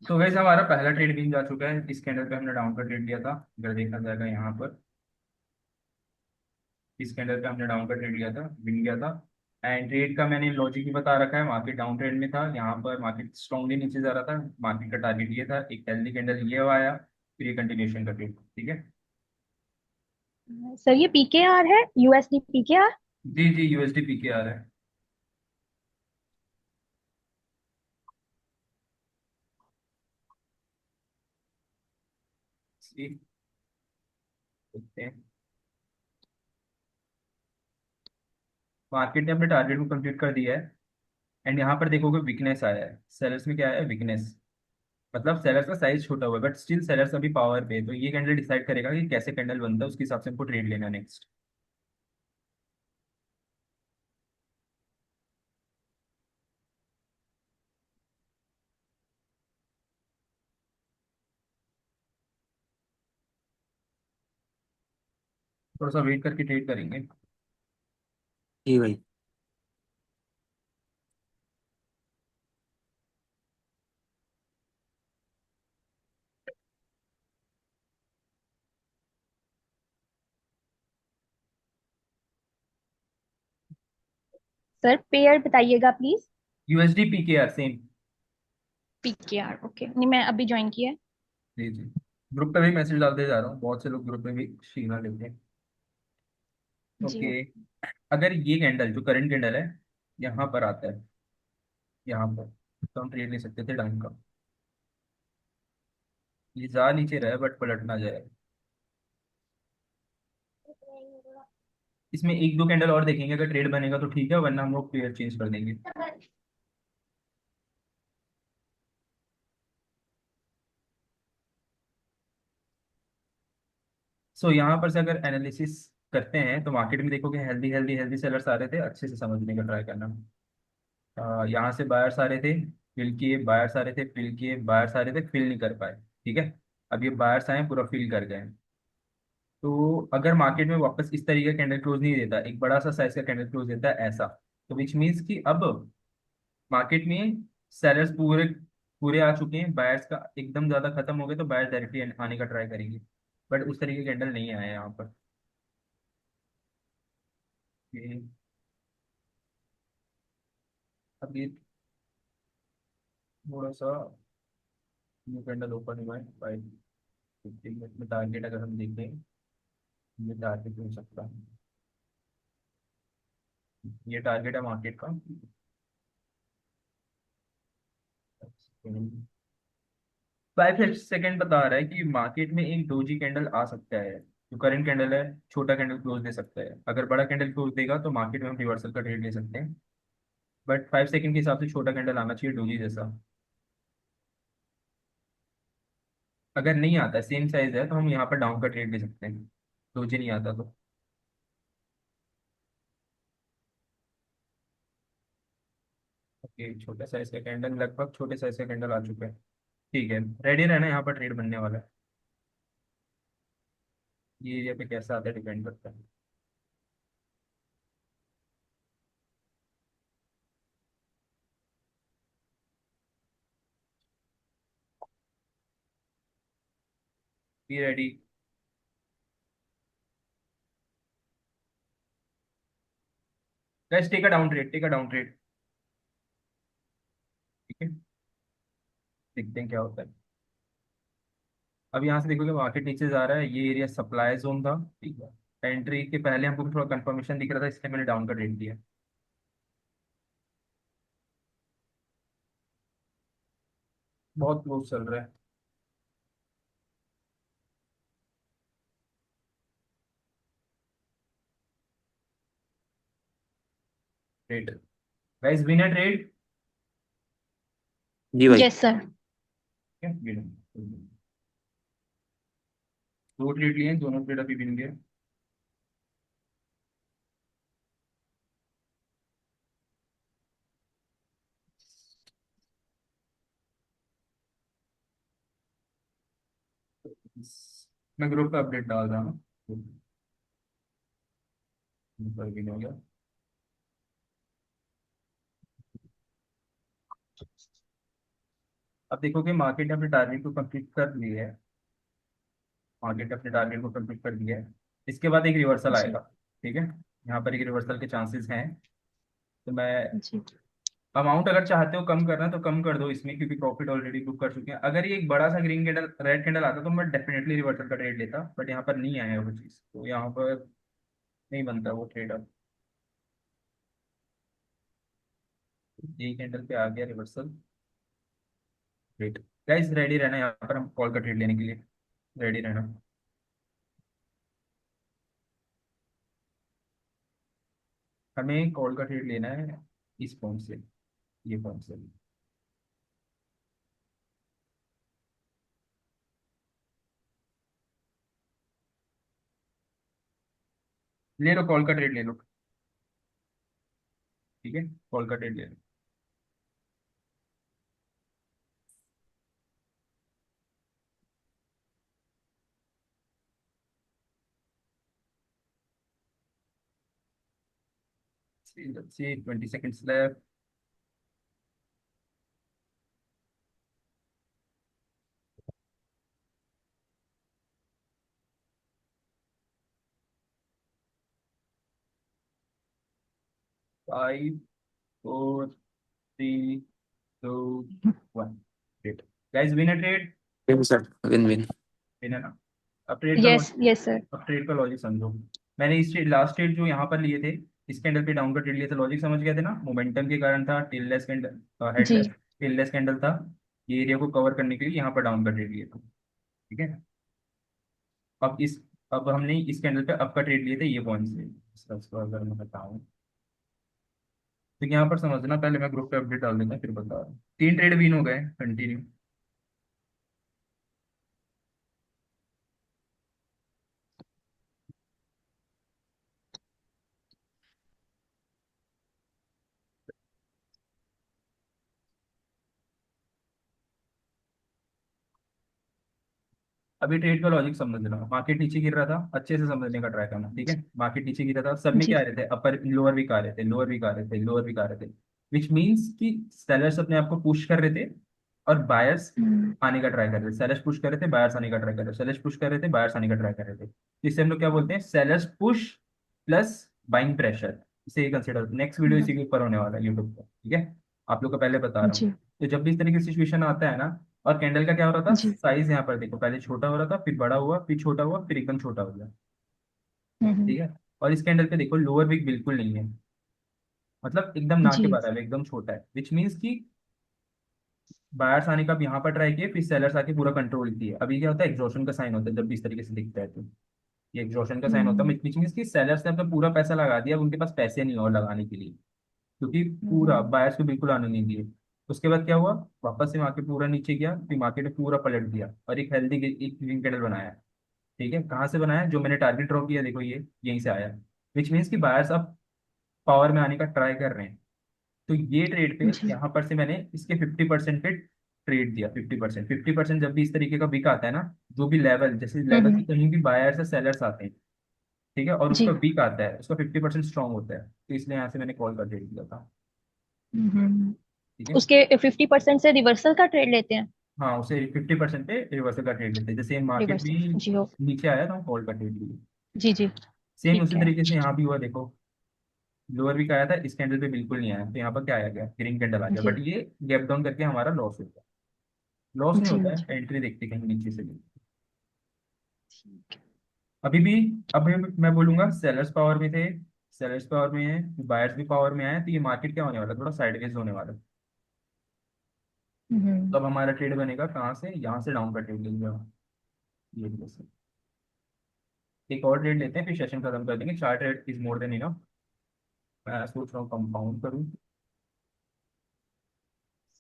तो वैसे हमारा पहला ट्रेड भी जा चुका है। इस कैंडल पे हमने डाउन का ट्रेड लिया था, अगर देखा जाएगा यहाँ पर। इस कैंडल पे हमने डाउन का ट्रेड लिया था, विन गया था। एंड ट्रेड का मैंने लॉजिक भी बता रखा है। मार्केट डाउन ट्रेंड में था, यहाँ पर मार्केट स्ट्रांगली नीचे जा रहा था। मार्केट का टारगेट ये था, एक हेल्दी कैंडल ये आया, फिर ये कंटिन्यूशन का ट्रेड। ठीक है। सर ये पीकेआर है, यूएसडी पीकेआर। जी जी, यूएसडी पीके आ रहा है। ठीक, देखते हैं। मार्केट ने अपने टारगेट को कंप्लीट कर दिया है। एंड यहाँ पर देखोगे वीकनेस आया है, सेलर्स में क्या आया है, वीकनेस। मतलब सेलर्स का साइज छोटा हुआ है, बट स्टिल सेलर्स अभी पावर पे है। तो ये कैंडल डिसाइड करेगा कि कैसे कैंडल बनता है, उसके हिसाब से हमको ट्रेड लेना नेक्स्ट। थोड़ा सा वेट करके ट्रेड करेंगे। जी भाई। सर पेयर बताइएगा please. USD PKR same. PKR okay, नहीं मैं अभी ज्वाइन किया है। जी जी। ग्रुप पे भी मैसेज डालते जा रहा हूँ, बहुत से लोग ग्रुप में भी शीना लेते हैं। जी ओके। ओके। अगर ये कैंडल जो करंट कैंडल है यहाँ पर आता है, यहाँ पर, तो हम ट्रेड ले सकते थे डाउन का। ये जा नीचे रहा है बट पलट ना जाए। इसमें एक दो कैंडल और देखेंगे, अगर ट्रेड बनेगा तो ठीक है, वरना हम लोग पेयर चेंज कर देंगे। सो यहाँ पर से अगर एनालिसिस करते हैं तो मार्केट में देखोगे हेल्दी हेल्दी हेल्दी सेलर्स आ रहे थे, अच्छे से समझने का ट्राई करना। यहाँ से बायर्स आ रहे थे, फिल किए, बायर्स आ रहे थे, फिल किए, बायर्स आ रहे थे, फिल नहीं कर पाए। ठीक है। अब ये बायर्स आए पूरा फिल कर गए। तो अगर मार्केट में वापस इस तरीके का कैंडल क्लोज नहीं देता, एक बड़ा सा साइज का कैंडल क्लोज देता है ऐसा, तो विच मीन्स कि अब मार्केट में सेलर्स पूरे पूरे आ चुके हैं, बायर्स का एकदम ज्यादा खत्म हो गए, तो बायर्स डायरेक्टली आने का ट्राई करेंगे। बट उस तरीके के कैंडल नहीं आए यहाँ पर। ये अब ये थोड़ा सा न्यू कैंडल ओपन हुआ है 5 15 मिनट में। टारगेट अगर हम देखें, ये टारगेट हो सकता है, ये टारगेट है मार्केट का। 5 सेकेंड बता रहा है कि मार्केट में एक डोजी कैंडल आ सकता है। जो करंट कैंडल है, छोटा कैंडल क्लोज दे सकता है। अगर बड़ा कैंडल क्लोज देगा तो मार्केट में हम रिवर्सल का ट्रेड ले सकते हैं। बट 5 सेकेंड के हिसाब से छोटा कैंडल आना चाहिए डोजी जैसा। अगर नहीं आता है, सेम साइज है, तो हम यहाँ पर डाउन का ट्रेड ले सकते हैं। डोजी नहीं आता तो। ओके, छोटे साइज का कैंडल, लगभग छोटे साइज का कैंडल आ चुका है। ठीक है, रेडी रहना, यहाँ पर ट्रेड बनने वाला है। ये एरिया पे कैसा आता है डिपेंड करता है। Be ready. Guys take a down trade, take a down trade. ठीक है, देखते हैं क्या होता है। अब यहाँ से देखोगे मार्केट नीचे जा रहा है, ये एरिया सप्लाई जोन था। ठीक है, एंट्री के पहले हमको थोड़ा कंफर्मेशन दिख रहा था, इसलिए मैंने डाउन का ट्रेड दिया। बहुत क्लोज चल रहा है ट्रेड। Guys winner trade. जी भाई। Yes sir. दो ट्रेड लिए हैं, दोनों ट्रेड अभी विन गए। मैं ग्रुप पे अपडेट डाल रहा हूँ। विन हो गया। अब देखो कि मार्केट ने अपने टारगेट को कंप्लीट कर लिया है। मार्केट ने अपने टारगेट को कंप्लीट कर दिया है। इसके बाद एक रिवर्सल जी आएगा। ठीक है, यहाँ पर एक रिवर्सल के चांसेस हैं। तो मैं जी। अमाउंट अगर चाहते हो कम करना तो कम कर दो इसमें, क्योंकि प्रॉफिट ऑलरेडी बुक कर चुके हैं। अगर ये एक बड़ा सा ग्रीन कैंडल रेड कैंडल आता तो मैं डेफिनेटली रिवर्सल का ट्रेड लेता, बट यहाँ पर नहीं आया वो चीज़, तो यहाँ पर नहीं बनता वो ट्रेड। अब ये कैंडल पे आ गया रिवर्सल। वेट गाइस, रेडी रहना यहाँ पर, हम कॉल का ट्रेड लेने के लिए रेडी रहना। हमें कॉल का ट्रेड लेना है इस पॉइंट से, ये पॉइंट से। ले लो कॉल का ट्रेड ले लो। ठीक है, कॉल का ट्रेड ले लो। let's see 20 seconds left. 5 4 3 2 1। Great guys, win a trade. Win sir, win win. Win है ना। अब ट्रेड का यस यस सर। अब ट्रेड का लॉजिक समझो। मैंने इस ट्रेड लास्ट ट्रेड जो यहाँ पर लिए थे, इस कैंडल पे डाउन का ट्रेड लिए थे, लॉजिक समझ गए थे ना। मोमेंटम के कारण था, टेललेस कैंडल, जी हेडलेस टेललेस कैंडल था। ये एरिया को कवर करने के लिए यहाँ पर डाउन का ट्रेड लिए थे। ठीक है। अब इस अब हमने इस कैंडल पे अप का ट्रेड लिए थे ये पॉइंट से। इसको अगर मैं बताऊँ तो यहाँ पर समझना, पहले मैं ग्रुप पे अपडेट डाल देता फिर बता रहा हूँ। 3 ट्रेड विन हो गए कंटिन्यू। अभी ट्रेड का लॉजिक समझना, मार्केट नीचे गिर रहा था, अच्छे से समझने का ट्राई करना। ठीक है, मार्केट नीचे गिर रहा था, सब में क्या जी। आ रहे थे, अपर लोअर वीक आ रहे थे, लोअर वीक आ रहे थे, लोअर वीक आ रहे थे। विच मीन्स कि सेलर्स अपने आप को पुश कर रहे थे और बायर्स हम्म, आने का ट्राई कर रहे थे। सेलर्स पुश कर रहे थे, बायर्स आने का ट्राई कर रहे थे, सेलर्स पुश कर रहे थे, बायर्स आने का ट्राई कर रहे थे। तो इसे हम लोग क्या बोलते हैं, sellers push plus buying pressure. इसे कंसिडर, नेक्स्ट वीडियो हम्म, इसी के ऊपर होने वाला है यूट्यूब पर। ठीक है, आप लोग को पहले बता रहा हूँ। जी तो जब भी इस तरीके की सिचुएशन आता है ना, और कैंडल का क्या हो रहा था, जी। साइज यहाँ पर देखो, पहले छोटा हो रहा था, फिर बड़ा हुआ, फिर छोटा हुआ, फिर एकदम छोटा हो गया। हम्म, ठीक है। और इस कैंडल पे देखो लोअर विक बिल्कुल नहीं है, मतलब एकदम ना के जी। बराबर है, एकदम छोटा है। विच मीन्स कि बायर्स आने का भी यहाँ पर ट्राई किए, फिर सेलर्स आके पूरा कंट्रोल किए। अभी क्या होता है, एग्जॉशन का साइन होता है जब भी इस तरीके से दिखता है तो। ये एग्जॉशन का साइन होता है, हम्म, विच मीन्स कि सेलर्स ने अपना पूरा पैसा लगा दिया, अब उनके पास पैसे नहीं और लगाने के लिए, क्योंकि पूरा हम्म, बायर्स को बिल्कुल आने नहीं दिए। उसके बाद क्या हुआ, वापस से मार्केट पूरा नीचे गया, फिर मार्केट ने पूरा पलट दिया और एक हेल्दी एक ग्रीन कैंडल बनाया। ठीक है, कहाँ से बनाया, जो मैंने टारगेट ड्रॉ किया देखो ये यहीं से आया। विच मीन्स कि बायर्स अब पावर में आने का ट्राई कर रहे हैं। तो ये ट्रेड पे जी। यहाँ पर से मैंने इसके 50% पे ट्रेड दिया। 50% जब भी इस तरीके का बिक आता है ना, जो भी लेवल, जैसे लेवल से हम्म, कहीं भी बायर्स या सेलर्स आते हैं, ठीक है, और उसका जी। बिक आता है, उसका 50% स्ट्रांग होता है, तो इसलिए यहाँ से मैंने कॉल कर ट्रेड दिया था। हम्म। ठीक है। उसके 50% से रिवर्सल का ट्रेड लेते हैं। हाँ, उसे 50% पे रिवर्सल का ट्रेड लेते हैं, जैसे मार्केट भी रिवर्सल जी हो। नीचे आया था, कॉल का ट्रेड लिया। जी जी। सेम ठीक उसी है तरीके से जी यहाँ भी हुआ देखो, लोअर वीक आया था, इस कैंडल पे बिल्कुल नहीं आया, तो यहाँ पर क्या आया गया, ग्रीन कैंडल आ गया, जी बट ये गैप डाउन करके हमारा लॉस हो गया। लॉस नहीं जी होता जी। है, एंट्री देखते कहीं नीचे से भी। ठीक अभी भी, अभी मैं बोलूंगा सेलर्स पावर में थे, सेलर्स पावर में है, बायर्स भी पावर में आए, तो ये मार्केट क्या होने वाला है, थोड़ा साइडवेज होने वाला है। है। तो अब हमारा ट्रेड बनेगा कहाँ से, यहाँ से डाउन का ट्रेड लेंगे हम, ये जैसे। एक और ट्रेड लेते हैं, फिर सेशन खत्म कर देंगे। 4 trade is more than enough. मैं सोच रहा हूँ कंपाउंड करूँ।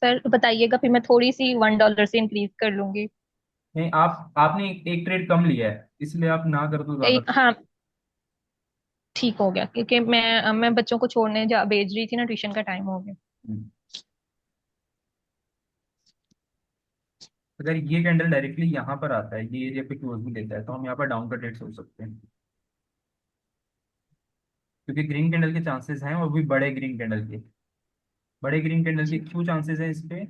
सर बताइएगा, फिर मैं थोड़ी सी $1 से इंक्रीज कर लूंगी। नहीं, आपने एक ट्रेड कम लिया है, इसलिए आप ना कर दो ज्यादा। हाँ, ठीक हो गया क्योंकि मैं बच्चों को छोड़ने जा भेज रही थी ना, ट्यूशन का टाइम हो गया। हम्म। अगर ये कैंडल डायरेक्टली यहाँ पर आता है, ये एरिया पे क्लोज भी लेता है, तो हम यहाँ पर डाउन का ट्रेड सोच सकते हैं, क्योंकि ग्रीन कैंडल के चांसेस हैं, और भी बड़े ग्रीन कैंडल के। बड़े ग्रीन कैंडल के जी क्यों चांसेस हैं इस पे,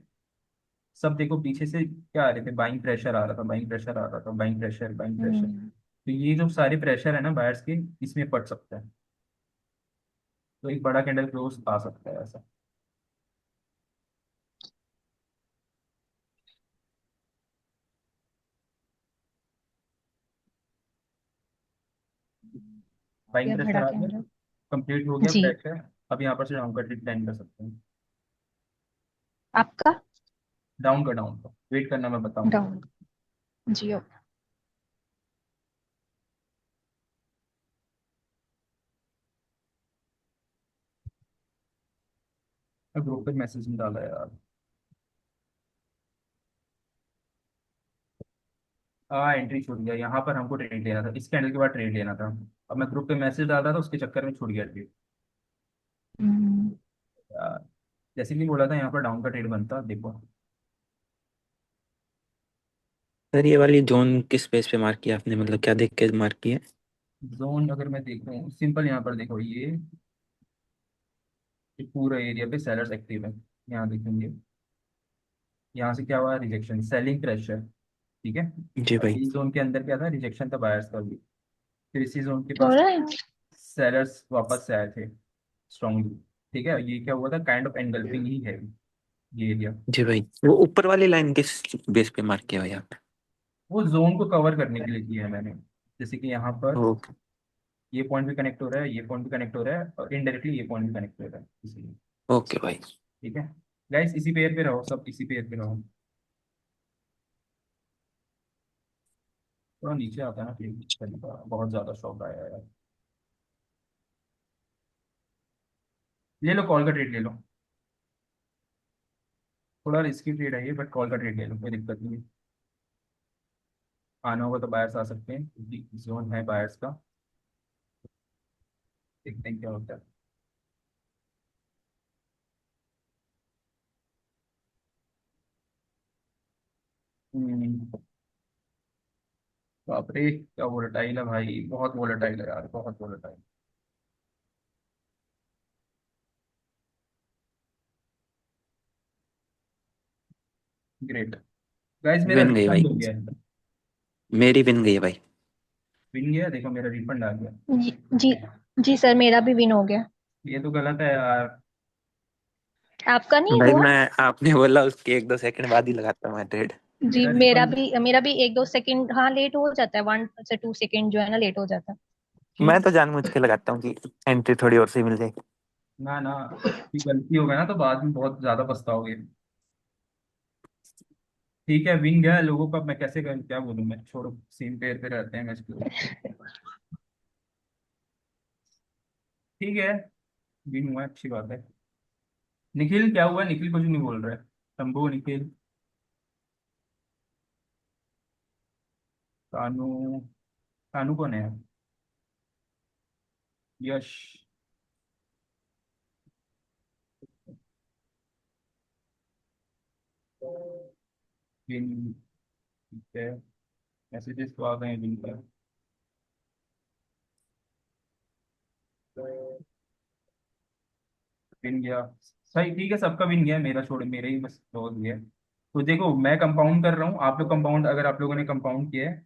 सब देखो पीछे से क्या आ रहे थे, बाइंग प्रेशर आ रहा था, बाइंग प्रेशर आ रहा था, बाइंग प्रेशर, बाइंग प्रेशर। हम्म। तो ये जो सारे प्रेशर है ना बायर्स के, इसमें पड़ सकता है। तो एक बड़ा कैंडल क्लोज आ सकता है ऐसा। बाइंग ये प्रेशर बड़ा आ गया, कैंडल। कंप्लीट हो गया जी। प्रेशर। अब यहाँ पर से डाउन का डिक्लाइन कर सकते हैं। आपका डाउन का वेट करना, मैं बताऊंगा। डाउन। जी ओके। मैं ग्रुप पे मैसेज नहीं डाला यार। एंट्री छूट गया, यहाँ पर हमको ट्रेड लेना था, इस कैंडल के बाद ट्रेड लेना था। अब मैं ग्रुप पे मैसेज डाल रहा था, उसके चक्कर में छूट गया ट्रेड हम्म। यार। जैसे कि बोला था यहाँ पर डाउन का ट्रेड बनता, देखो। सर ये वाली जोन किस बेस पे मार्क किया आपने, मतलब क्या देख के मार्क किया? जोन अगर मैं देखूँ सिंपल, यहाँ पर देखो ये पूरा एरिया पे सेलर्स एक्टिव है। यहाँ देखेंगे, यहाँ से क्या हुआ, रिजेक्शन, सेलिंग प्रेशर। ठीक है। जी और भाई। इस जोन के अंदर क्या था, रिजेक्शन था बायर्स का भी। फिर इसी जोन के पास ऑलराइट। सेलर्स वापस से आए थे स्ट्रांगली। ठीक है, ये क्या हुआ था, काइंड ऑफ एंगल्फिंग ही है ये एरिया। जी भाई, वो ऊपर वाली लाइन किस बेस पे मार्क किया भाई आपने? वो जोन को कवर करने के लिए किया है मैंने। जैसे कि यहाँ पर ओके। ये पॉइंट भी कनेक्ट हो रहा है, ये पॉइंट भी कनेक्ट हो रहा है, और इनडायरेक्टली ये पॉइंट भी कनेक्ट हो रहा है, इसलिए। ओके भाई। ठीक है। गाइस इसी पेयर पे रहो, सब इसी पेयर पे रहो। थोड़ा नीचे आता है ना फिर चलेगा, बहुत ज्यादा शॉक आया है यार। ले लो कॉल का ट्रेड ले लो। थोड़ा रिस्की ट्रेड है ये, बट कॉल का ट्रेड ले लो, कोई दिक्कत नहीं है। आना होगा तो बायर्स आ सकते हैं, क्योंकि जोन है बायर्स का। देखते हैं क्या होता है। हम्म, बाप रे क्या वोलेटाइल है भाई, बहुत वोलेटाइल है यार, बहुत वोलेटाइल। ग्रेट। गाइस मेरा विन गई भाई। रिफंड हो गया है। मेरी विन गई है भाई। विन गया, देखो मेरा रिफंड आ गया। जी जी। जी सर, मेरा भी विन हो गया। ये तो गलत है यार। आपका नहीं भाई हुआ? मैं, आपने बोला उसके 1-2 सेकंड बाद ही लगाता हूँ मैं ट्रेड। जी, मेरा मेरा रिफंड। भी मेरा भी 1-2 सेकंड, हाँ, लेट हो जाता है, 1 से 2 सेकंड जो है ना, लेट हो जाता है। मैं क्यों? तो जानबूझ के लगाता हूँ कि एंट्री थोड़ी और सही मिल जाए। ना ना, ये गलती होगा ना तो बाद में बहुत ज्यादा पछताओगे। ठीक है, विन गया लोगों का, मैं कैसे कर, क्या बोलूं मैं, छोड़ो, सेम पेयर पे रहते हैं मैच को। ठीक है, विन हुआ, अच्छी बात है। निखिल क्या हुआ, निखिल कुछ नहीं बोल रहा है। शंभू, निखिल, कानू। कानू कौन है? यश। विन। ठीक है, मैसेजेस तो आ गए हैं विन का। विन गया। सही, ठीक है, सबका विन गया, मेरा छोड़, मेरे ही बस लॉस गया। तो देखो मैं कंपाउंड कर रहा हूँ, आप लोग कंपाउंड, अगर आप लोगों ने कंपाउंड किया है।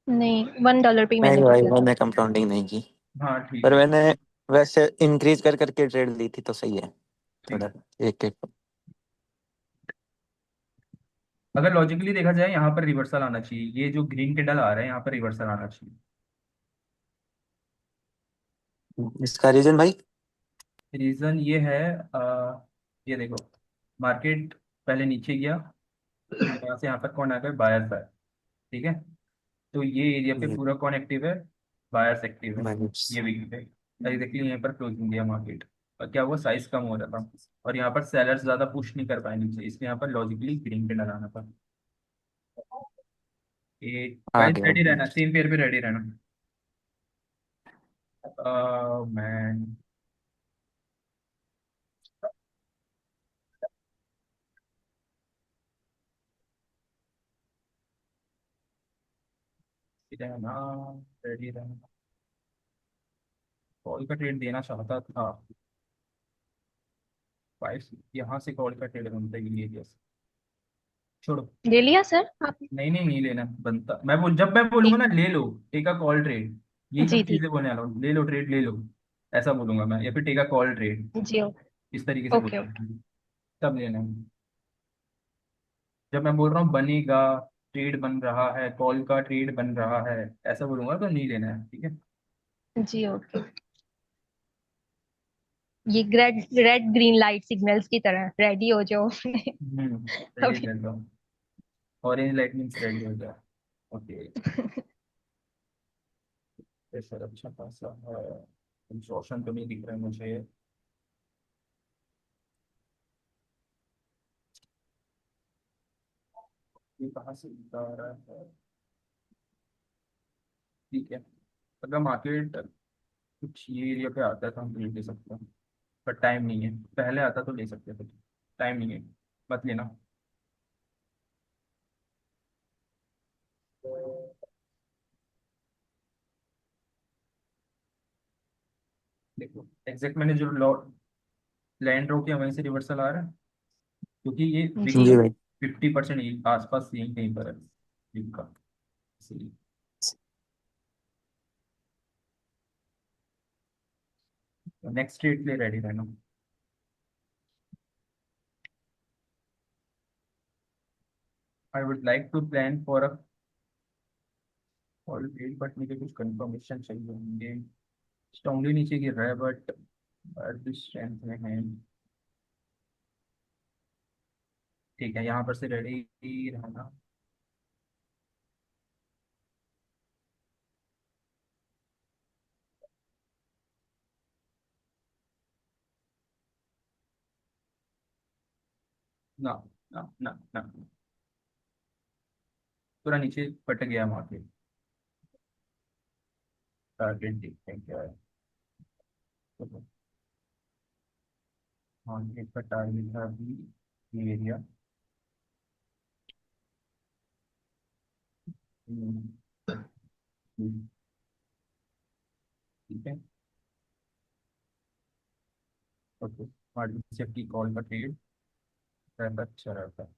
नहीं, $1 पे ही नहीं मैंने भाई, किया था। मैंने कंपाउंडिंग नहीं की। हाँ ठीक पर है। मैंने वैसे इंक्रीज कर करके ट्रेड ली थी तो सही है। ठीक थोड़ा है। एक एक। अगर लॉजिकली देखा जाए यहाँ पर रिवर्सल आना चाहिए, ये जो ग्रीन कैंडल आ रहा है यहाँ पर रिवर्सल आना चाहिए। इसका रीजन भाई? रीजन ये है, ये देखो, मार्केट पहले नीचे गया, फिर यहाँ से यहाँ पर कौन आ गया, बायर्स आए। ठीक है। तो ये एरिया पे पूरा कौन एक्टिव है, बायर्स एक्टिव है। माइनस। ये वीक पे एग्जैक्टली यहाँ पर क्लोजिंग दिया मार्केट। और क्या हुआ, साइज कम हो रहा था, और यहाँ पर सेलर्स ज्यादा पुश नहीं कर पाए नीचे, इसलिए यहाँ पर लॉजिकली ग्रीन कैंडल आना था। ये आ गाइस गया रेडी भाई। रहना, सेम पेयर पे रेडी रहना। मैन, रहना, रेडी रहना। कॉल का ट्रेड देना चाहता था, फाइव, यहाँ से कॉल का ट्रेड बनता है ये एरिया से। छोड़ो। ले लिया सर आपने? नहीं नहीं नहीं लेना बनता, जब मैं बोलूंगा ठीक। ना ले लो, टेक अ कॉल ट्रेड, यही जी सब ठीक। चीजें बोलने वाला हूँ, ले लो ट्रेड ले लो, ऐसा बोलूंगा मैं, या फिर टेक अ कॉल ट्रेड, जी इस तरीके से ओके बोलता ओके। हूँ, तब लेना है। जब मैं बोल रहा हूँ बनेगा, ट्रेड बन रहा है, कॉल का ट्रेड बन रहा है, ऐसा बोलूंगा तो नहीं लेना है, ठीक है। जी ओके। ये red red green light signals की तरह रेडी हो जाओ रेडी अभी। रहता हूँ, ऑरेंज लाइट मीन्स रेडी हो जाए। ओके, सर अच्छा खासा है, कुछ रोशन तो नहीं दिख रहा है मुझे। ये कहाँ से दिखा रहा है, ठीक है। अगर मार्केट कुछ ये एरिया पे आता है तो हम खरीद ले सकते हैं, पर टाइम नहीं है, पहले आता तो ले सकते थे, टाइम नहीं है, मत लेना। देखो एग्जैक्ट मैंने जो लैंड रो किया वहीं से रिवर्सल आ रहा है, क्योंकि ये जी। जी भाई। 50% आसपास यहीं कहीं पर है इनका, इसलिए। नेक्स्ट ट्रेड के लिए रेडी रहना। I would like to plan for a call trade, but मुझे कुछ कंफर्मेशन चाहिए होंगे। स्ट्रांगली नीचे गिर रहा है बट स्ट्रेंथ में है, ठीक है, यहाँ पर से रेडी रहना। ना ना ना ना, पूरा नीचे पट गया मार्केट, टारगेट देखते हैं क्या है। तो मार्केट का टारगेट था अभी ये एरिया, ठीक है। ओके, मार्केट सेफ्टी कॉल का ट्रेड रहता अच्छा रहता है,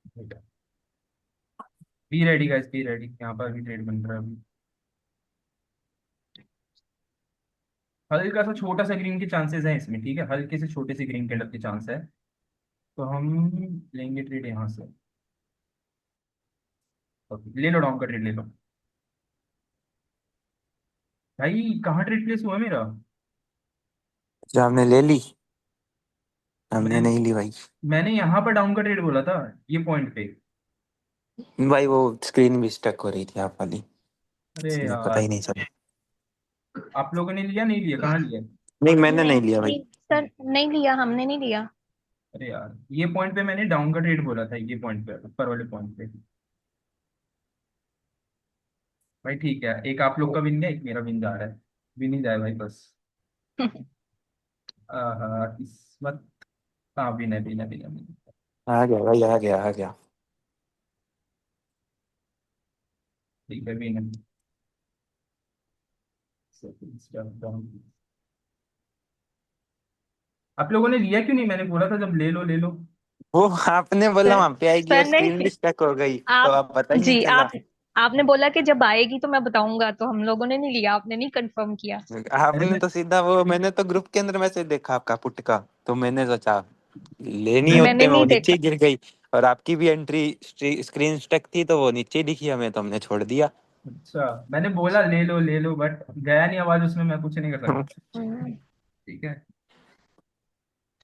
ठीक है। Be ready guys, be ready, यहाँ पर भी ट्रेड बन रहा है अभी, हल्का सा छोटा सा ग्रीन के चांसेस है इसमें, ठीक है, हल्के से छोटे से ग्रीन कैंडल के चांस है, तो हम लेंगे ट्रेड यहाँ से। ओके, ले लो डाउन का ट्रेड ले लो। भाई कहाँ ट्रेड प्लेस हुआ मेरा? जो आपने ले ली, हमने मैं नहीं ली भाई। मैंने यहाँ पर डाउन का ट्रेड बोला था, ये पॉइंट पे। भाई वो स्क्रीन भी स्टक हो रही थी आप वाली, अरे इसलिए पता ही यार, नहीं चला। आप लोगों ने लिया नहीं लिया, कहाँ लिया? नहीं मैंने नहीं नहीं लिया भाई। नहीं सर, नहीं लिया, हमने नहीं लिया। अरे यार, ये पॉइंट पे मैंने डाउन का ट्रेड बोला था, ये पॉइंट पे, ऊपर वाले पॉइंट पे। भाई ठीक है, एक आप लोग का विन गया, एक मेरा विन जा रहा है, विन ही जाए भाई बस। किस्मत। हाँ विन है, विन है, विन है, विन है। आ गया भाई, आ गया आ गया। ठीक है, विन है। Second step down। आप लोगों ने लिया क्यों नहीं? मैंने बोला था जब ले लो ले लो। वो आपने बोला सर वहां पे आएगी और सर स्क्रीन भी नहीं, स्टक हो गई, तो आप आप पता ही नहीं जी चला। आपने बोला कि जब आएगी तो मैं बताऊंगा, तो हम लोगों ने नहीं लिया, आपने नहीं कंफर्म किया। अरे आपने मैं तो सीधा वो, मैंने तो ग्रुप के अंदर मैसेज देखा आपका पुट का, तो मैंने सोचा लेनी मैं होते मैंने में वो नहीं नीचे देखा। ही गिर गई। और आपकी भी एंट्री स्क्रीन स्टक थी तो वो नीचे ही दिखी हमें, तो हमने छोड़ दिया। अच्छा, मैंने बोला ले लो बट गया नहीं आवाज उसमें, मैं कुछ नहीं कर सकता। हम्म, ठीक है,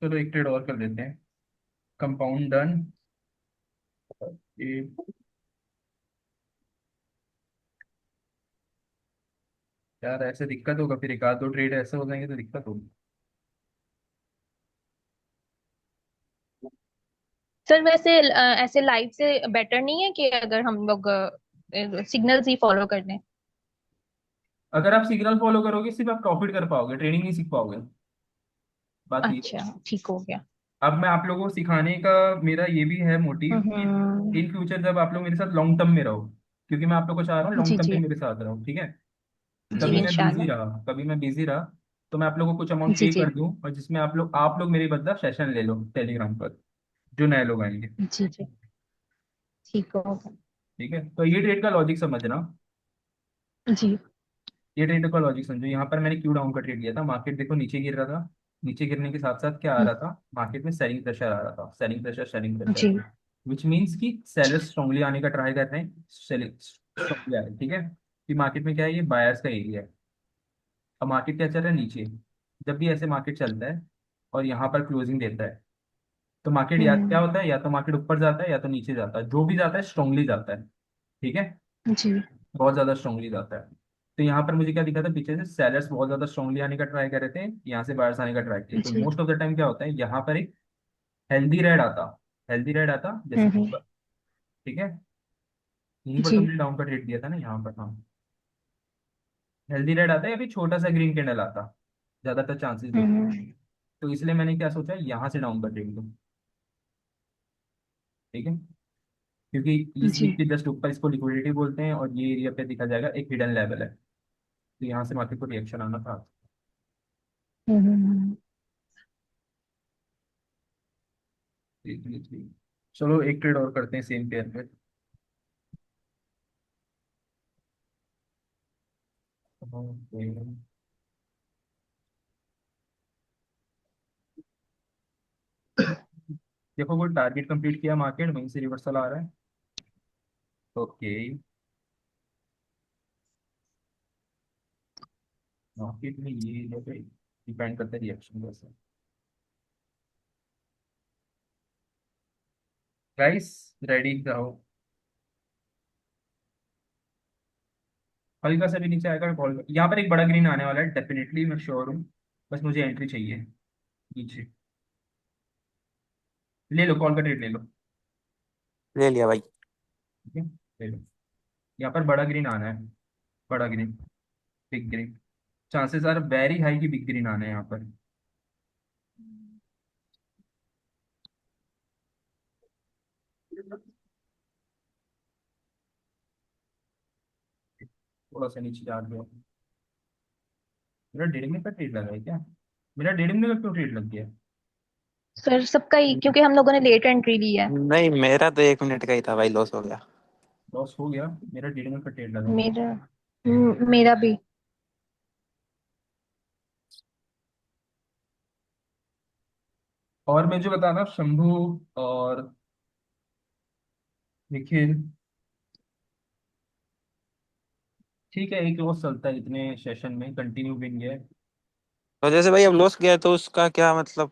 चलो एक ट्रेड और कर लेते हैं, कंपाउंड डन। ये यार ऐसे दिक्कत होगा, फिर एक आध दो ट्रेड ऐसे हो जाएंगे तो दिक्कत होगी। सर वैसे ऐसे लाइव से बेटर नहीं है कि अगर हम लोग सिग्नल्स ही फॉलो कर लें? अगर आप सिग्नल फॉलो करोगे सिर्फ आप प्रॉफिट कर पाओगे, ट्रेडिंग नहीं सीख पाओगे, बात ये है। अच्छा ठीक हो गया। अब मैं आप लोगों को सिखाने का, मेरा ये भी है मोटिव कि हम्म। इन फ्यूचर जब आप लोग मेरे साथ लॉन्ग टर्म में रहो, क्योंकि मैं आप लोग को चाह रहा हूँ लॉन्ग जी टर्म पे जी। मेरे साथ रहो, ठीक है। जी इंशाल्लाह। कभी मैं बिजी रहा तो मैं आप लोगों को कुछ अमाउंट जी पे जी। कर दूं, और जिसमें आप लोग मेरे बदला सेशन ले लो टेलीग्राम पर, जो नए लोग आएंगे। जी जी। ठीक होगा। ठीक है, तो ये ट्रेड का लॉजिक समझना। जी। ये ट्रेड का लॉजिक समझो, यहाँ पर मैंने क्यू डाउन का ट्रेड लिया था, मार्केट देखो नीचे गिर रहा था, नीचे गिरने के साथ साथ क्या आ हम्म, रहा था, मार्केट में सेलिंग प्रेशर आ रहा था, सेलिंग प्रेशर, सेलिंग प्रेशर, जी विच मीन्स कि सेलर्स स्ट्रांगली आने का ट्राई कर रहे हैं, सेलिंग स्ट्रांगली आ रहे हैं, ठीक है। कि मार्केट में क्या है, ये बायर्स का एरिया है। अब मार्केट क्या चल रहा है, नीचे। जब भी ऐसे मार्केट चलता है और यहाँ पर क्लोजिंग देता है, तो मार्केट या क्या हम्म, होता है, या तो मार्केट ऊपर जाता है या तो नीचे जाता है, जो भी जाता है स्ट्रांगली जाता है। ठीक है, जी बहुत ज्यादा स्ट्रांगली जाता है। तो यहाँ पर मुझे क्या दिखा था, पीछे से सेलर्स बहुत ज्यादा स्ट्रांगली आने का ट्राई कर रहे थे, यहाँ से बायर्स आने का ट्राई किया, तो जी। मोस्ट ऑफ द टाइम क्या होता है, यहाँ पर एक हेल्दी रेड आता, हेल्दी रेड आता जैसे कि हम्म, ऊपर। ठीक है, यहीं पर तो जी। हमने डाउन का ट्रेड दिया था ना, यहाँ पर, हाँ। हेल्दी रेड आता है या फिर छोटा सा ग्रीन कैंडल आता, ज्यादातर चांसेस होते हैं। हम्म, तो इसलिए मैंने क्या सोचा, यहाँ से डाउन का ट्रेड दूँ। ठीक है, क्योंकि इस वीक जी। के जस्ट ऊपर इसको लिक्विडिटी बोलते हैं, और ये एरिया पे देखा जाएगा एक हिडन लेवल है, तो यहाँ से मार्केट को रिएक्शन आना था। हम्म, चलो एक ट्रेड और करते हैं सेम पेयर पे। ओके। देखो वो टारगेट कंप्लीट किया मार्केट, वहीं से रिवर्सल आ रहा है। ओके, मार्केट में ये डिपेंड करता है रिएक्शन कैसे। गाइस, रेडी रहो। हल्का सा भी नीचे आएगा कॉल, यहाँ पर एक बड़ा ग्रीन आने वाला है डेफिनेटली, मैं श्योर हूँ। बस मुझे एंट्री चाहिए नीचे। ले लो, कॉल का ट्रेड ले लो। ले लिया भाई। ठीक है, ले लो। यहाँ पर बड़ा ग्रीन आना है, बड़ा green, big green. Chances are very high कि बिग ग्रीन आना है यहाँ पर। थोड़ा सा नीचे जा गया। मेरा 1.5 मिनट का ट्रेड लगा है क्या? मेरा 1.5 मिनट का क्यों ट्रेड लग गया? सर सबका ही, क्योंकि हम लोगों ने लेट एंट्री ली है। नहीं, मेरा तो 1 मिनट का ही था भाई, लॉस हो गया। लॉस हो गया? मेरा 1.5 मिनट का ट्रेड लगा है। मेरा मेरा भी। और मुझे बताना शंभू और निखिल। ठीक है, एक लॉस चलता है इतने सेशन में, कंटिन्यू विन है। तो जैसे भाई अब लॉस गया तो उसका क्या मतलब,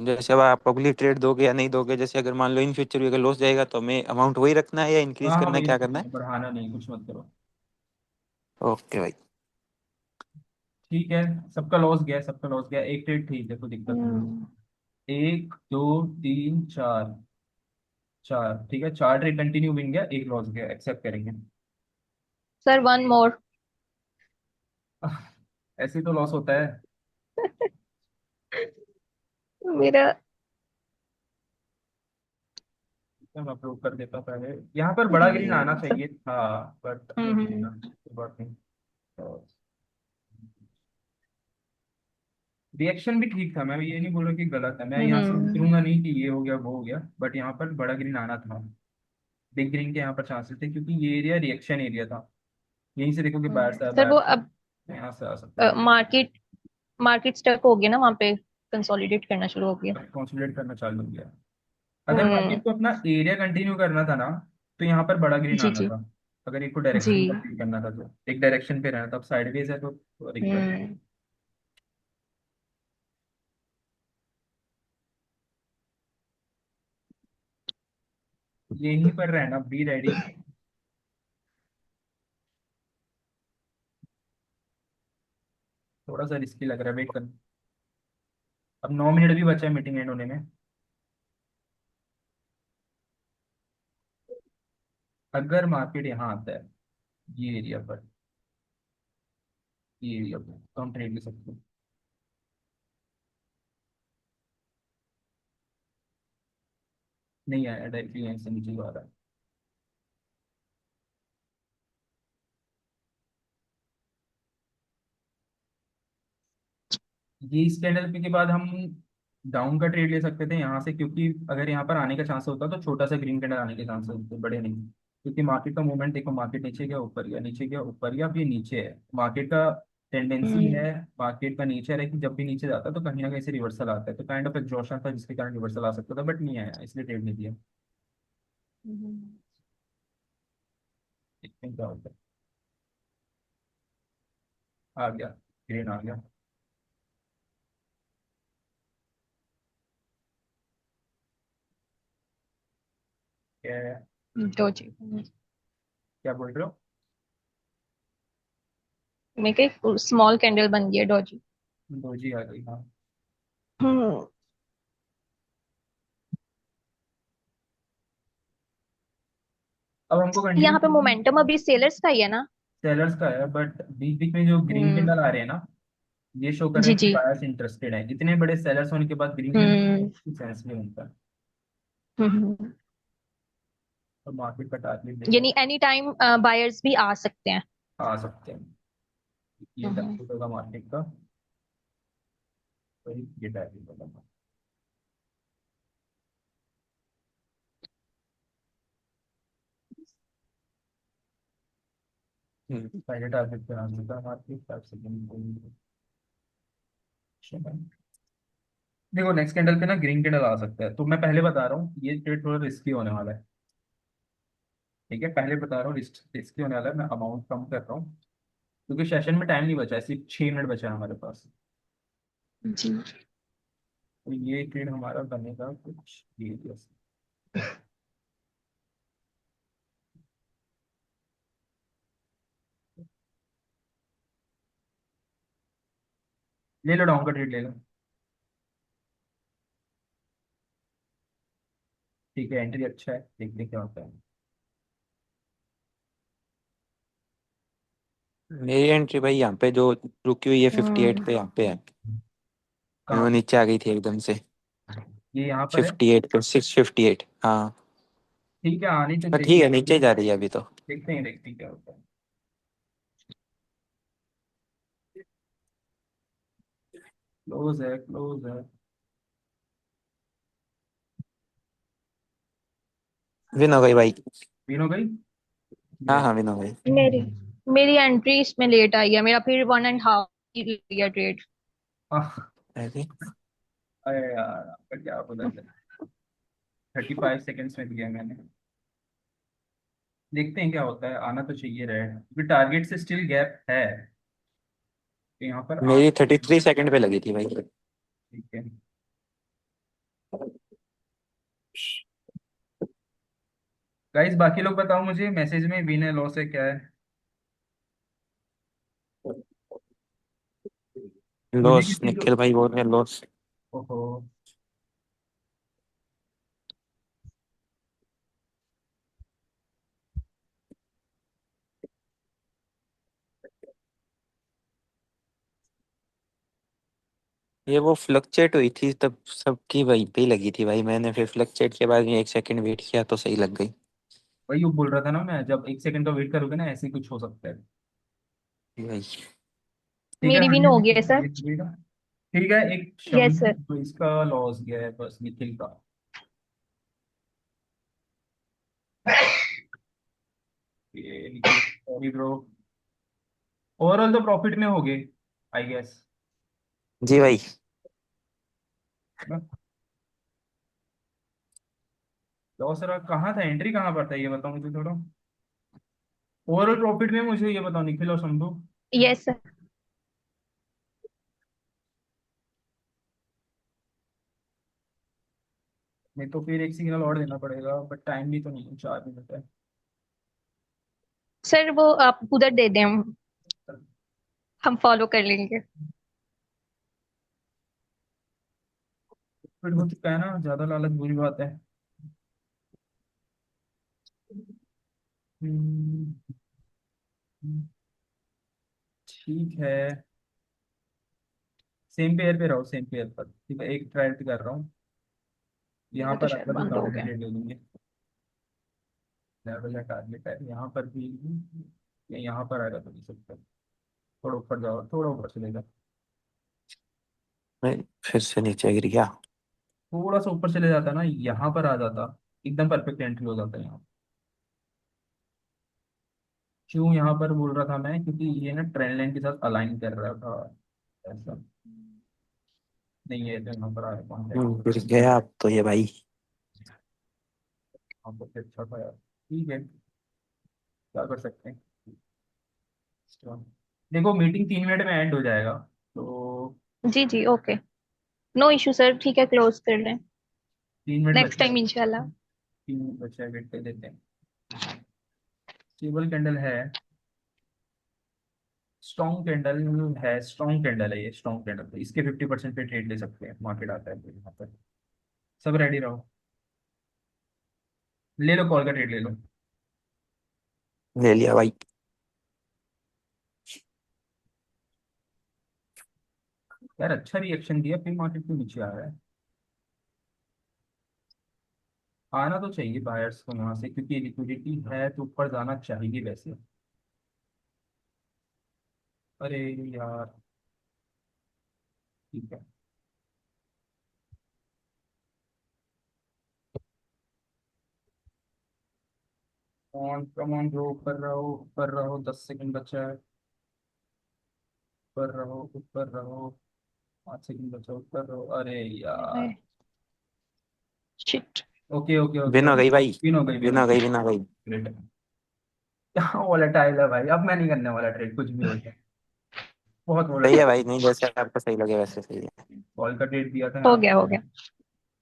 जैसे अब आप अगली ट्रेड दोगे या नहीं दोगे, जैसे अगर मान लो इन फ्यूचर भी अगर लॉस जाएगा तो हमें अमाउंट वही रखना है या इंक्रीज हाँ हाँ, करना है, वही क्या रखना करना है, है? बढ़ाना नहीं, कुछ मत करो। ओके भाई। ठीक है, सबका लॉस गया, सबका लॉस गया, एक ट्रेड ठीक है, कोई दिक्कत नहीं हम्म, है। एक, दो, तीन, चार, चार, ठीक है, चार ट्रेड कंटिन्यू विन गया, एक लॉस गया, एक्सेप्ट करेंगे। Sir one more. ऐसे तो लॉस होता है। मेरा। मैं अपलोड कर देता पहले, यहाँ पर बड़ा ग्रीन आना हम्म, सब। चाहिए था, बट हम्म, कोई बात नहीं। रिएक्शन भी ठीक था, मैं ये नहीं बोल रहा कि गलत है, मैं यहाँ से हम्म, उतरूंगा नहीं कि ये हो गया वो हो गया, बट यहाँ पर बड़ा ग्रीन आना था। बिग ग्रीन के यहाँ पर चांसेस थे, क्योंकि ये एरिया रिएक्शन एरिया था। यहीं से देखो कि बाहर से सर बाहर वो से अब यहाँ से आ सकता है। मार्केट मार्केट स्टक हो गया ना वहाँ पे, कंसोलिडेट करना शुरू हो गया। कंसोलिडेट करना चालू हो गया। अगर हम्म, मार्केट को अपना एरिया कंटिन्यू करना था ना, तो यहाँ पर बड़ा ग्रीन जी आना जी था। अगर एक को जी। डायरेक्शन कंप्लीट करना था, तो एक डायरेक्शन पे रहना था, अब साइडवेज है तो दिक्कत है। हम्म, यहीं पर रहना, बी रेडी। थोड़ा सा रिस्की लग रहा है, वेट कर। अब 9 मिनट भी बचा है मीटिंग एंड होने में। अगर मार्केट यहाँ आता है, ये एरिया पर, ये एरिया पर, तो हम ट्रेड ले सकते हैं। नहीं आया, डायरेक्टली यहीं से नीचे जो आ रहा है। ये इस कैंडल पे के बाद हम डाउन का ट्रेड ले सकते थे यहाँ से, क्योंकि अगर यहाँ पर आने का चांस होता तो छोटा सा ग्रीन कैंडल आने के चांस होते, बड़े नहीं। क्योंकि मार्केट का मूवमेंट देखो, मार्केट नीचे गया ऊपर गया, नीचे गया ऊपर गया, अब ये नीचे है मार्केट का। टेंडेंसी हम्म। है मार्केट का नेचर है कि जब भी नीचे जाता है तो कहीं ना कहीं से रिवर्सल आता है, तो काइंड ऑफ एग्जॉशन था जिसके कारण रिवर्सल आ सकता था, बट नहीं आया, इसलिए ट्रेड नहीं दिया। हम्म। देखते हैं क्या होता है। आ गया, ग्रीन आ गया। क्या डोजी। क्या बोल रहे हो? मेरे को एक स्मॉल कैंडल बन गई है डोजी। दोजी आ गई, हाँ। हम्म। अब हमको कंटिन्यू यहाँ पे मोमेंटम अभी सेलर्स का ही है ना? सेलर्स का है, बट बीच बीच में जो ग्रीन हम्म। कैंडल आ रहे हैं ना, ये शो कर रहे जी हैं कि जी। बायर्स इंटरेस्टेड है। इतने बड़े सेलर्स होने के बाद ग्रीन हम्म। कैंडल सेंस नहीं बनता। हम्म। तो मार्केट का टारगेट देखो। यानी एनी टाइम बायर्स भी आ सकते हैं। आ सकते हैं, ये हम्म। टारगेट होगा मार्केट का। तो ये टारगेट होगा। हम्म। पहले टारगेट पे आ चुका है मार्केट, 5 सेकंड। देखो नेक्स्ट कैंडल पे ना ग्रीन कैंडल आ सकता है, तो मैं पहले बता रहा हूँ ये ट्रेड थोड़ा रिस्की होने वाला है। ठीक है, पहले बता रहा हूँ रिस्की होने वाला है, मैं अमाउंट कम कर रहा हूँ क्योंकि सेशन में टाइम नहीं बचा है, सिर्फ 6 मिनट बचा है हमारे पास। जी। तो ये ट्रेड हमारा बनेगा कुछ ये जैसे। ले लो डाउन का ट्रेड ले लो। ठीक है, एंट्री अच्छा है, देखते हैं क्या होता है। मेरी एंट्री भाई यहाँ पे जो रुकी हुई है 58 हम्म। पे, यहाँ पे है। कहाँ वो पे? नीचे आ गई थी एकदम से। ये यहाँ पर है। 58 पे, 658, हाँ। ठीक है, आनी तो पर ठीक चाहिए। है, नीचे जा रही है अभी तो। देखते हैं क्या होता है। क्लोज है, क्लोज है। विन हो गई भाई। विन हो गई। हाँ ग्रेट। हाँ, विन हो गई। मेरी मेरी एंट्री इसमें लेट आई है, मेरा फिर 1.5 लग गया ट्रेड। ऐसे। अरे यार आपका क्या पता चला। 35 सेकेंड्स में दिया मैंने। देखते हैं क्या होता है, आना तो चाहिए रहे क्योंकि टारगेट से स्टिल गैप है, तो यहाँ पर आ। मेरी 33 सेकंड पे लगी थी भाई। ठीक है। गाइस बाकी लोग बताओ मुझे मैसेज में, विन है लॉस है क्या है? मुझे लॉस, किसी को। निखिल भाई बोल रहे हैं लॉस। ओहो। ये वो फ्लक्चुएट हुई थी तब सबकी वहीं पे ही लगी थी भाई, मैंने फिर फ्लक्चुएट के बाद में 1 सेकंड वेट किया तो सही लग गई। वही वो बोल रहा था ना मैं, जब 1 सेकंड का वेट करोगे ना ऐसे ही कुछ हो सकता है। भाई। ठीक है, मेरी विन हंड्रेड हो गई है सर। रुपीज का। ठीक है, एक यस शम्भू सर। तो इसका लॉस गया है बस, निखिल का। ये निखिल, सॉरी ब्रो। ओवरऑल तो प्रॉफिट में हो गए, आई गेस। जी भाई। लॉस रहा कहाँ था, एंट्री कहाँ पर था ये बताओ मुझे थोड़ा। ओवरऑल प्रॉफिट में मुझे ये बताओ निखिल और शंभू। Yes sir. नहीं तो फिर एक सिग्नल और देना पड़ेगा, बट टाइम भी तो नहीं है, 4 मिनट है। सर वो आप उधर दे दें, हम फॉलो कर लेंगे। फिर हो चुका है ना, ज्यादा लालच बुरी बात है। हम्म, ठीक है। सेम पेयर पे रहो, सेम पेयर पर, ठीक है, एक ट्रायल कर रहा हूँ। यहाँ मेरा तो पर शायद आएगा तो बंद हो डाउन गया। ट्रेड ले लेंगे। लेवल या टारगेट है यहाँ पर भी, या यहाँ पर आएगा तो नहीं सकता। थोड़ा ऊपर जाओ, थोड़ा ऊपर चलेगा। मैं फिर से नीचे गिर गया। थोड़ा सा ऊपर चले जाता ना, यहाँ पर आ जाता, एकदम परफेक्ट एंट्री हो जाता है यहाँ। क्यों यहाँ पर बोल रहा था मैं, क्योंकि ये ना ट्रेंड लाइन के साथ अलाइन कर रहा था, ऐसा नहीं है तो यहाँ पर आ रहा है। घुस गया आप तो ये भाई। यहाँ पर फिर अच्छा था यार, ठीक है, क्या कर सकते हैं। तो देखो मीटिंग 3 मिनट में एंड हो जाएगा, तो जी जी, ओके। नो इशू सर, ठीक है, क्लोज कर लें। 3 मिनट नेक्स्ट बचे हैं। टाइम इंशाल्लाह। 3 मिनट बचे हैं, वेट कर देते हैं। स्टेबल कैंडल है, स्ट्रॉन्ग कैंडल है, स्ट्रॉन्ग कैंडल है, ये स्ट्रॉन्ग कैंडल है, इसके 50% पे ट्रेड ले सकते हैं, मार्केट आता है तो यहाँ पर। सब रेडी रहो, ले लो कॉल का ट्रेड ले लो। ले लिया भाई। यार अच्छा रिएक्शन दिया, फिर मार्केट क्यों नीचे आ रहा है। आना तो चाहिए बायर्स को यहाँ से, क्योंकि लिक्विडिटी है तो ऊपर जाना चाहिए वैसे। अरे यार, ठीक है। ऑन कम ऑन ब्रो, ऊपर रहो ऊपर रहो, 10 सेकंड बचा है। ऊपर रहो ऊपर रहो, 5 सेकंड बचा, ऊपर रहो, अरे यार। Shit. Okay okay okay win हो ओके। गई भाई। विन हो गई, विन विन हो हो गई। गई, विन हो गई। ग्रेट। क्या वॉलेटाइल है भाई, अब मैं नहीं करने वाला ट्रेड, कुछ भी हो जाए। बहुत सही है वॉलेटाइल। भाई, नहीं जैसे आपको सही लगे वैसे सही है। कॉल का ट्रेड दिया था हो यहाँ। गया हो गया।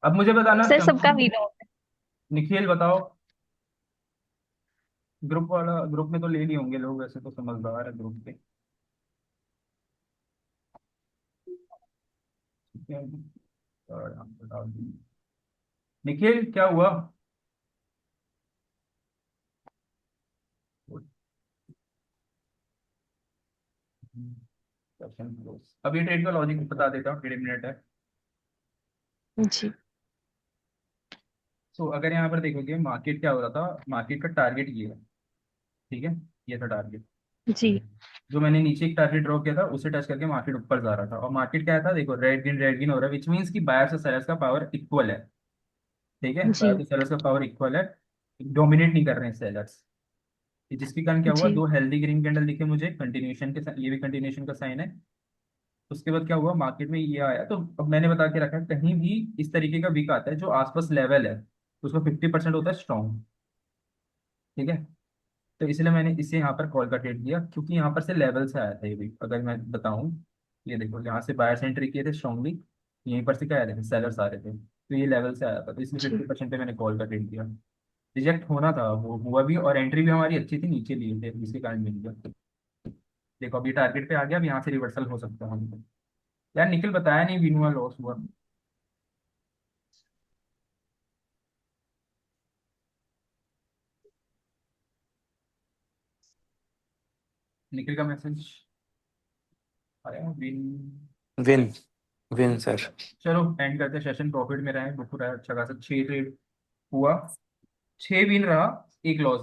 अब मुझे बताना सर सबका विन हो गया। निखिल बताओ, ग्रुप वाला, ग्रुप में तो ले लिए होंगे लोग वैसे, तो समझदार है ग्रुप के। ठीक है, और हम बता दें। निखिल क्या हुआ। Session close. अब ये ट्रेड का लॉजिक बता देता हूँ, 1.5 मिनट है। जी सो अगर यहाँ पर देखोगे मार्केट क्या हो रहा था, मार्केट का टारगेट ये है, ठीक है, ये था टारगेट। जी जो मैंने नीचे एक टारगेट ड्रॉ किया था उसे टच करके मार्केट ऊपर जा रहा था, और मार्केट क्या था देखो, रेड ग्रीन हो रहा है, विच मीन्स कि बायर्स और सेलर्स का पावर इक्वल है। ठीक है, जी बायर्स और सेलर्स का पावर इक्वल है, डोमिनेट नहीं कर रहे हैं सेलर्स। जिसके कारण क्या हुआ, जी दो हेल्दी ग्रीन कैंडल दिखे मुझे कंटिन्यूशन के ये भी कंटिन्यूशन का साइन है। उसके बाद क्या हुआ, मार्केट में ये आया, तो अब मैंने बता के रखा है, कहीं भी इस तरीके का वीक आता है जो आसपास लेवल है, तो उसका 50% होता है स्ट्रॉन्ग। ठीक है, तो इसलिए मैंने इसे यहाँ पर कॉल का ट्रेड दिया, क्योंकि यहाँ पर से लेवल से आया था ये भी, अगर मैं बताऊँ। ये देखो यहाँ से बायर्स एंट्री किए थे स्ट्रांगली, यहीं पर से क्या आया था, सेलर्स आ रहे थे, तो ये लेवल से आया था, तो इसलिए जी 50% पे मैंने कॉल का ट्रेड दिया। रिजेक्ट होना था, वो हुआ भी, और एंट्री भी हमारी अच्छी थी, नीचे लिए थे जिसके कारण मिल गया। देखो अभी टारगेट पे आ गया, अब यहाँ से रिवर्सल हो सकता है हमको। यार निखिल बताया नहीं विन हुआ लॉस हुआ। निखिल का मैसेज आया, विन। विन। Win sir. चलो एंड करते, सेशन प्रॉफिट में रहे, बुक रहा है अच्छा खासा, 6 ट्रेड हुआ, 6 विन रहा, 1 लॉस।